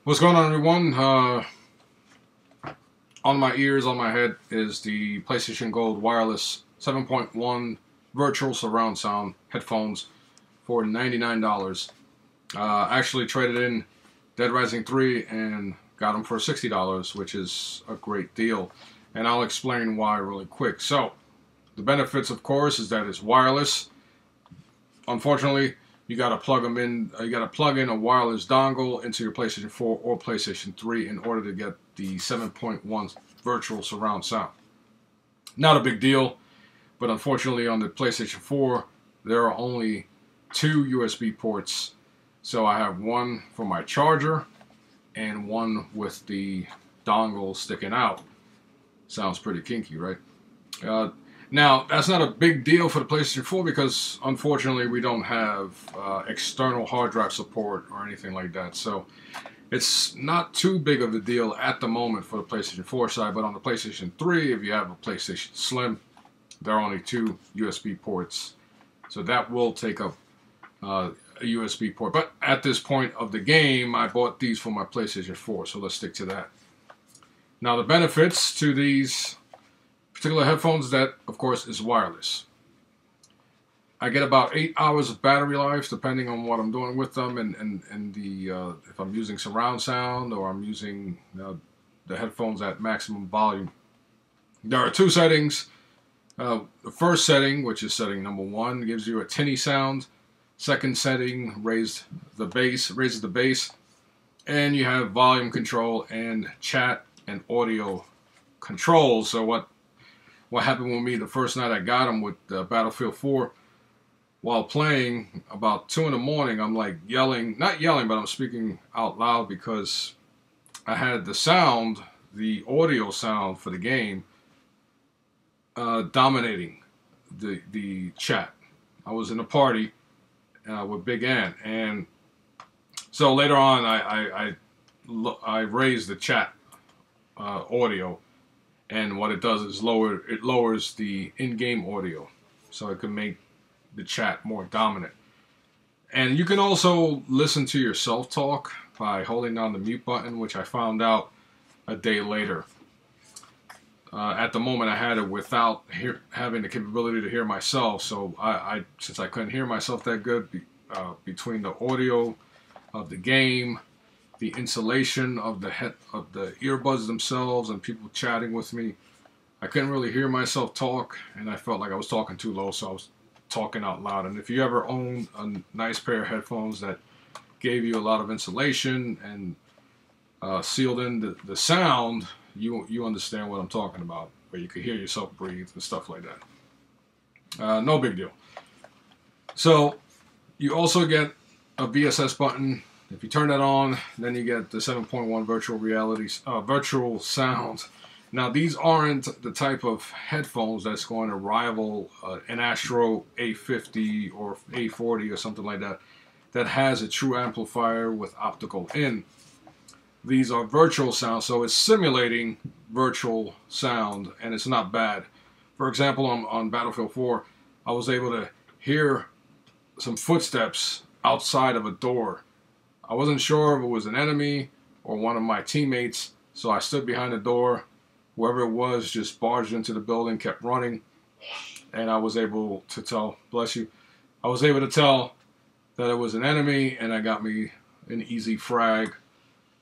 What's going on, everyone? On my ears, on my head is the PlayStation Gold Wireless 7.1 Virtual Surround Sound headphones for $99. Actually traded in Dead Rising 3 and got them for $60, which is a great deal. And I'll explain why really quick. So, the benefits, of course, is that it's wireless. Unfortunately, you got to plug them in. You got to plug in a wireless dongle into your PlayStation 4 or PlayStation 3 in order to get the 7.1 virtual surround sound. Not a big deal, but unfortunately on the PlayStation 4 there are only two USB ports. So I have one for my charger and one with the dongle sticking out. Sounds pretty kinky, right? Now, that's not a big deal for the PlayStation 4 because, unfortunately, we don't have external hard drive support or anything like that. So, it's not too big of a deal at the moment for the PlayStation 4 side. But on the PlayStation 3, if you have a PlayStation Slim, there are only two USB ports. So, that will take up a USB port. But at this point of the game, I bought these for my PlayStation 4. So, let's stick to that. Now, the benefits to these particular headphones, that of course is wireless. I get about 8 hours of battery life depending on what I'm doing with them, and the if I'm using surround sound or I'm using the headphones at maximum volume. There are two settings. The first setting, which is setting number 1, gives you a tinny sound. Second setting raises the bass, and you have volume control and chat and audio control. So what happened with me the first night I got them with Battlefield 4, while playing about 2 in the morning, I'm like yelling, not yelling, but I'm speaking out loud because I had the sound, the audio sound for the game, dominating the chat. I was in a party with Big Ant, and so later on I raised the chat audio. And what it does is it lowers the in-game audio, so it can make the chat more dominant. And you can also listen to yourself talk by holding down the mute button, which I found out a day later. At the moment, I had it without having the capability to hear myself. So since I couldn't hear myself that good, between the audio of the game, the insulation of the earbuds themselves, and people chatting with me, I couldn't really hear myself talk, and I felt like I was talking too low, so I was talking out loud. And if you ever owned a nice pair of headphones that gave you a lot of insulation and sealed in the sound, you understand what I'm talking about, where you could hear yourself breathe and stuff like that. No big deal. So you also get a VSS button. If you turn that on, then you get the 7.1 virtual sound. Now, these aren't the type of headphones that's going to rival an Astro A50 or A40 or something like that, that has a true amplifier with optical in. These are virtual sound, so it's simulating virtual sound, and it's not bad. For example, on Battlefield 4, I was able to hear some footsteps outside of a door. I wasn't sure if it was an enemy or one of my teammates, so I stood behind the door. Whoever it was just barged into the building, kept running, and I was able to tell, bless you, I was able to tell that it was an enemy, and that got me an easy frag.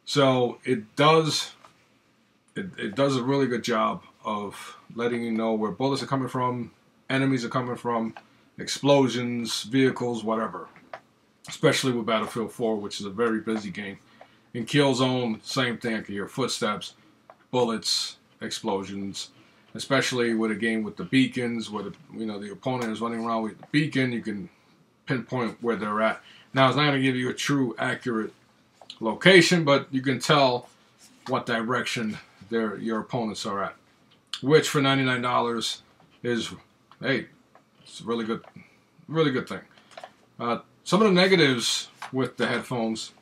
So it does a really good job of letting you know where bullets are coming from, enemies are coming from, explosions, vehicles, whatever. Especially with Battlefield 4, which is a very busy game. In Killzone, same thing. I can hear footsteps, bullets, explosions. Especially with a game with the beacons, where the opponent is running around with the beacon, you can pinpoint where they're at. Now, it's not going to give you a true, accurate location, but you can tell what direction your opponents are at. Which for $99 is, hey, it's a really good thing. Some of the negatives with the headphones,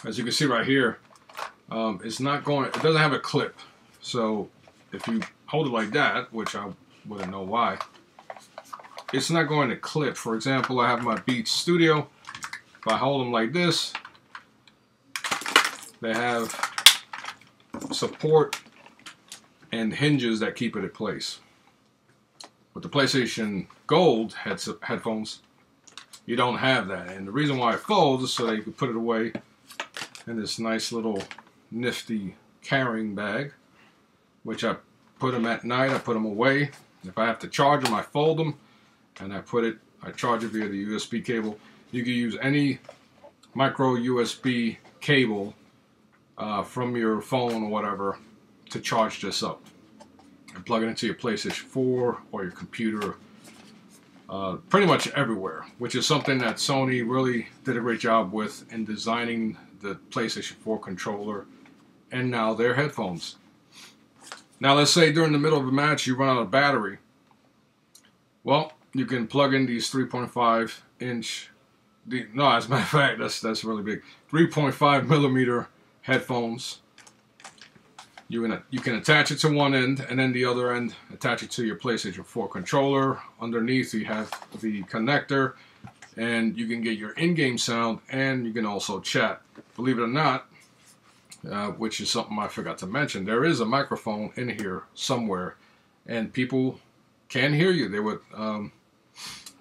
as you can see right here, it doesn't have a clip. So if you hold it like that, which I wouldn't know why, it's not going to clip. For example, I have my Beats Studio. If I hold them like this, they have support and hinges that keep it in place. With the PlayStation Gold headphones, you don't have that. And the reason why it folds is so that you can put it away in this nice little nifty carrying bag, which I put them at night. I put them away. If I have to charge them, I fold them, and I charge it via the USB cable. You can use any micro USB cable from your phone or whatever to charge this up and plug it into your PlayStation 4 or your computer, pretty much everywhere, which is something that Sony really did a great job with in designing the PlayStation 4 controller and now their headphones. Now let's say during the middle of a match you run out of battery. Well, you can plug in these 3.5 inch, no, as a matter of fact, that's really big, 3.5 millimeter headphones. You can attach it to one end, and then the other end attach it to your PlayStation 4 controller. Underneath you have the connector, and you can get your in-game sound, and you can also chat. Believe it or not, which is something I forgot to mention, there is a microphone in here somewhere, and people can hear you. They would.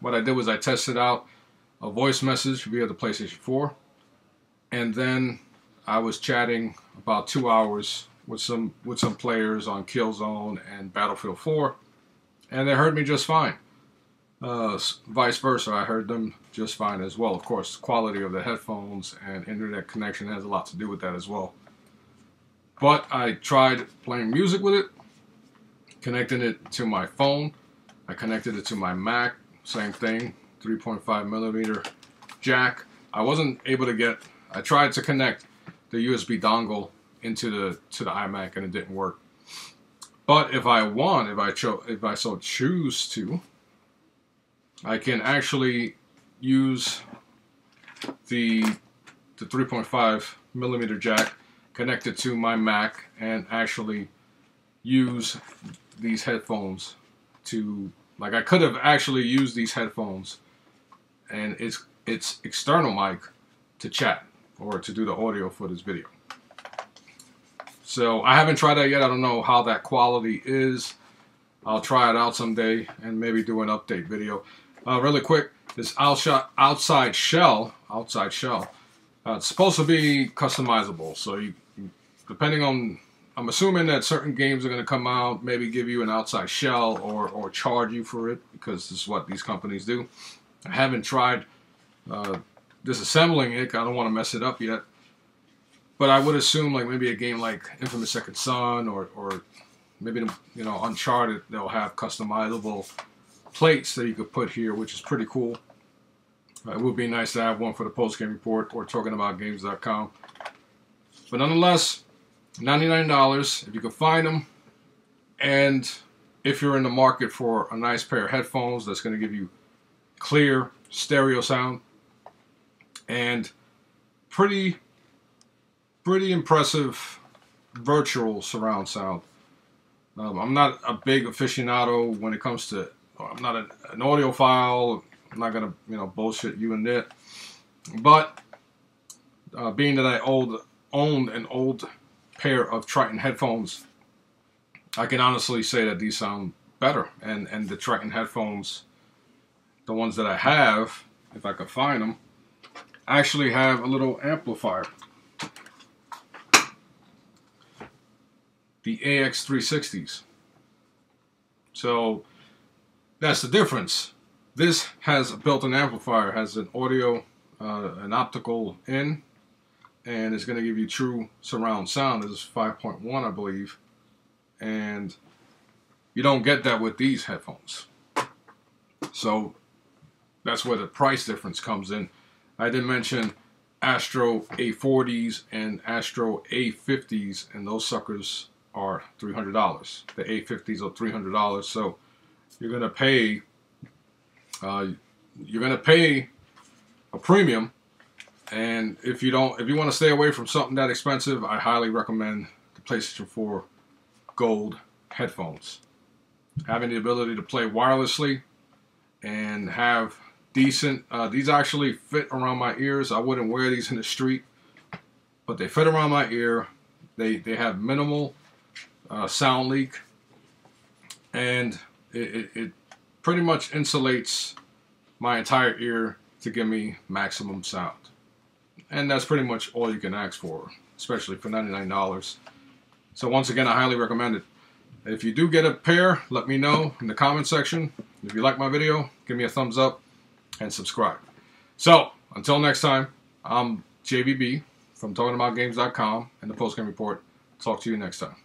What I did was I tested out a voice message via the PlayStation 4, and then I was chatting about 2 hours with some players on Killzone and Battlefield 4, and they heard me just fine. Vice versa, I heard them just fine as well. Of course, quality of the headphones and internet connection has a lot to do with that as well. But I tried playing music with it, connecting it to my phone. I connected it to my Mac, same thing, 3.5 millimeter jack. I wasn't able to get, I tried to connect the USB dongle into the iMac, and it didn't work. But if I want, if I so choose to, I can actually use the 3.5 millimeter jack, connect it to my Mac, and actually use these headphones to, like, I could have actually used these headphones and it's external mic to chat or to do the audio for this video. So I haven't tried that yet. I don't know how that quality is. I'll try it out someday and maybe do an update video. Really quick, this outside shell, it's supposed to be customizable. So you, depending on, I'm assuming that certain games are going to come out, maybe give you an outside shell or charge you for it, because this is what these companies do. I haven't tried disassembling it. I don't want to mess it up yet. But I would assume, like, maybe a game like Infamous Second Son or maybe, you know, Uncharted, they'll have customizable plates that you could put here, which is pretty cool. It would be nice to have one for the post-game report or talkingaboutgames.com. But nonetheless, $99 if you can find them. And if you're in the market for a nice pair of headphones that's going to give you clear stereo sound and pretty impressive virtual surround sound. I'm not a big aficionado when it comes to, I'm not an audiophile. I'm not gonna, you know, bullshit you and it. But being that I owned an old pair of Triton headphones, I can honestly say that these sound better. And the Triton headphones, the ones that I have, if I could find them, actually have a little amplifier. The AX360s. So that's the difference. This has a built-in amplifier, has an audio, an optical in, and it's going to give you true surround sound. This is 5.1, I believe, and you don't get that with these headphones. So that's where the price difference comes in. I did mention Astro A40s and Astro A50s, and those suckers are $300. The A50s are $300. So you're gonna pay a premium. And if you want to stay away from something that expensive, I highly recommend the PlayStation 4 Gold headphones. Having the ability to play wirelessly and have decent, these actually fit around my ears. I wouldn't wear these in the street. but they fit around my ear. They have minimal sound leak, and it pretty much insulates my entire ear to give me maximum sound. And that's pretty much all you can ask for, especially for $99. So once again, I highly recommend it. If you do get a pair, let me know in the comment section. If you like my video, give me a thumbs up and subscribe. So until next time, I'm JVB from TalkingAboutGames.com and the Post Game Report. Talk to you next time.